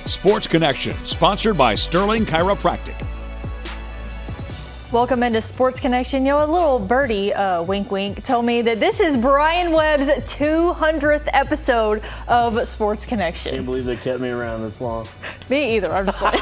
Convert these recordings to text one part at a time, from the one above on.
Sports Connection, sponsored by Sterling Chiropractic. Welcome into Sports Connection. You know, a little birdie, wink wink, told me that this is Brian Webb's 200th episode of Sports Connection. Can't believe they kept me around this long. Me either, I'm just kidding.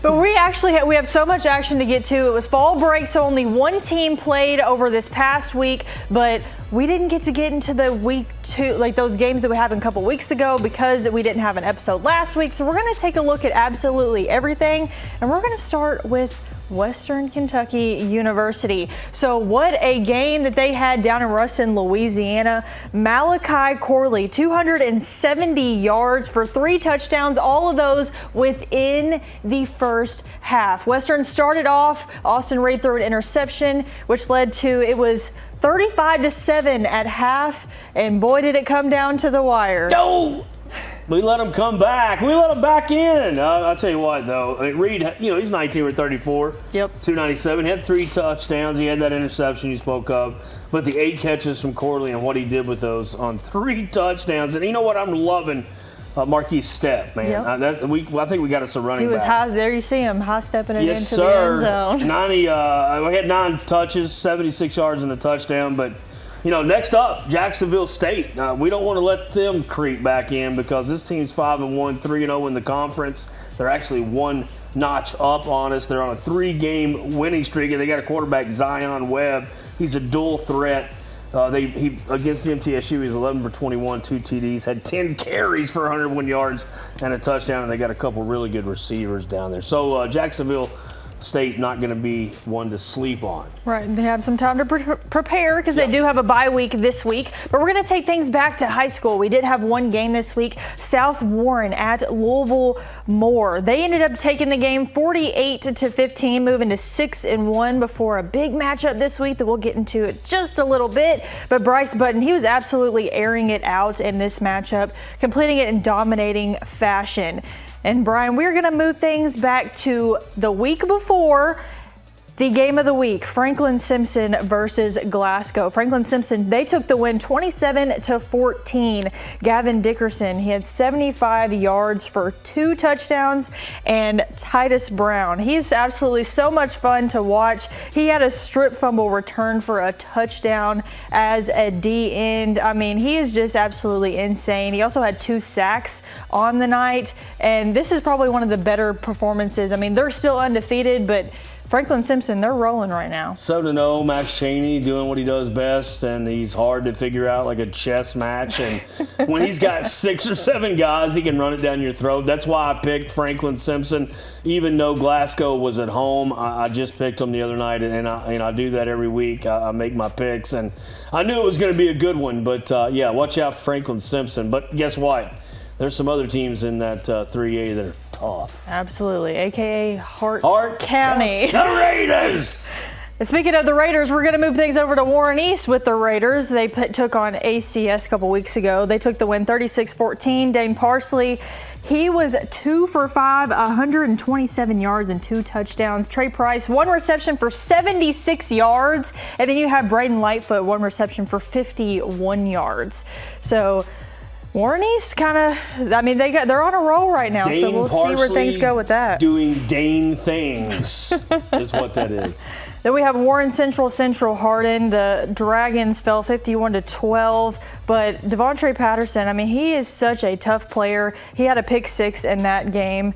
But we actually we have so much action to get to. It was fall break, so only one team played over this past week, but we didn't get into the week two, like those games that we had a couple weeks ago because we didn't have an episode last week. So we're going to take a look at absolutely everything, and we're going to start with Western Kentucky University. So what a game that they had down in Ruston, Louisiana. Malachi Corley, 270 yards for 3 touchdowns, all of those within the first half. Western started off, Austin Reed threw an interception, which led to, it was 35-7 at half, and boy did it come down to the wire. No! We let him come back. We let him back in. I'll tell you what, though. I mean, Reed, he's 19 or 34. Yep. 297. He had 3 touchdowns. He had that interception you spoke of. But the 8 catches from Corley and what he did with those on 3 touchdowns. And you know what? I'm loving Marquise Step, man. Yep. I think we got us a running back. He was high. There you see him, high stepping it yes, into sir. the end zone. We had 9 touches, 76 yards in the touchdown. But next up, Jacksonville State. We don't want to let them creep back in because this team's 5-1, 3-0 in the conference. They're actually 1 notch up on us. They're on a 3-game winning streak, and they got a quarterback, Zion Webb. He's a dual threat. Against MTSU, he was 11 for 21, 2 TDs, had 10 carries for 101 yards and a touchdown, and they got a couple really good receivers down there. So Jacksonville State not going to be one to sleep on. Right, they have some time to prepare because they do have a bye week this week. But we're going to take things back to high school. We did have one game this week, South Warren at Louisville Moore. They ended up taking the game 48-15, moving to 6-1 before a big matchup this week that we'll get into it just a little bit. But Bryce Button, he was absolutely airing it out in this matchup, completing it in dominating fashion. And Brian, we're going to move things back to the week before the game of the week, Franklin Simpson versus Glasgow. Franklin Simpson, they took the win 27-14. Gavin Dickerson, he had 75 yards for 2 touchdowns. And Titus Brown, he's absolutely so much fun to watch. He had a strip fumble return for a touchdown as a D end. I mean, he is just absolutely insane. He also had 2 sacks on the night. And this is probably one of the better performances. I mean, they're still undefeated, but Franklin Simpson, they're rolling right now. 7-0, Max Chaney doing what he does best, and he's hard to figure out like a chess match. And when he's got 6 or 7 guys, he can run it down your throat. That's why I picked Franklin Simpson, even though Glasgow was at home. I just picked him the other night, and I do that every week. I make my picks, and I knew it was going to be a good one. But, watch out for Franklin Simpson. But guess what? There's some other teams in that 3A that are tough. Absolutely, a.k.a. Hart County. The Raiders! And speaking of the Raiders, we're going to move things over to Warren East with the Raiders. They took on ACS a couple weeks ago. They took the win 36-14. Dane Parsley, he was 2 for 5, 127 yards and 2 touchdowns. Trey Price, 1 reception for 76 yards. And then you have Braden Lightfoot, 1 reception for 51 yards. So Warren East they're on a roll right now, Dane so we'll Parsley see where things go with that. Doing Dane things is what that is. Then we have Warren Central Hardin. The Dragons fell 51-12, but Devontre Patterson, I mean, he is such a tough player. He had a pick 6 in that game.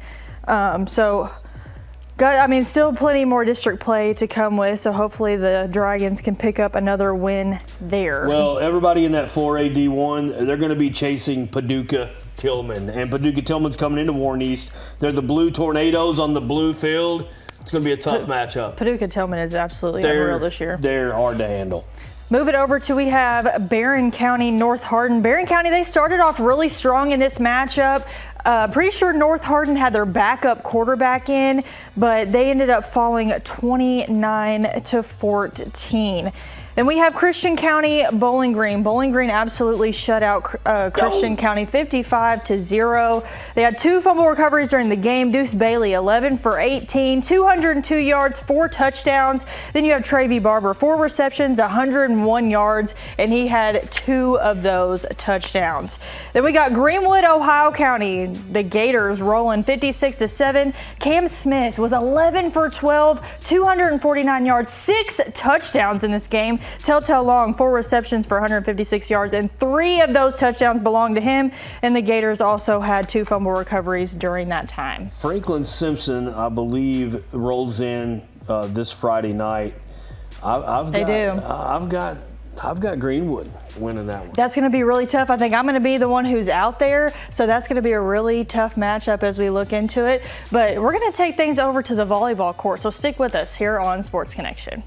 Still plenty more district play to come with, so hopefully the Dragons can pick up another win there. Well, everybody in that 4A D1, they're going to be chasing Paducah Tillman, and Paducah Tillman's coming into Warren East. They're the Blue Tornadoes on the blue field. It's going to be a tough matchup. Paducah Tillman is absolutely unreal this year. They're hard to handle. Move it over to, we have Barron County, North Hardin. Barron County, they started off really strong in this matchup. Pretty sure North Hardin had their backup quarterback in, but they ended up falling 29-14. Then we have Christian County Bowling Green. Bowling Green absolutely shut out Christian County 55-0. They had 2 fumble recoveries during the game. Deuce Bailey 11 for 18, 202 yards, 4 touchdowns. Then you have Travie Barber, 4 receptions, 101 yards, and he had 2 of those touchdowns. Then we got Greenwood, Ohio County. The Gators rolling 56-7. Cam Smith was 11 for 12, 249 yards, 6 touchdowns in this game. Telltale Long, 4 receptions for 156 yards, and 3 of those touchdowns belonged to him. And the Gators also had 2 fumble recoveries during that time. Franklin Simpson, I believe, rolls in this Friday night. I've got Greenwood winning that one. That's going to be really tough. I think I'm going to be the one who's out there, so that's going to be a really tough matchup as we look into it. But we're going to take things over to the volleyball court, so stick with us here on Sports Connection.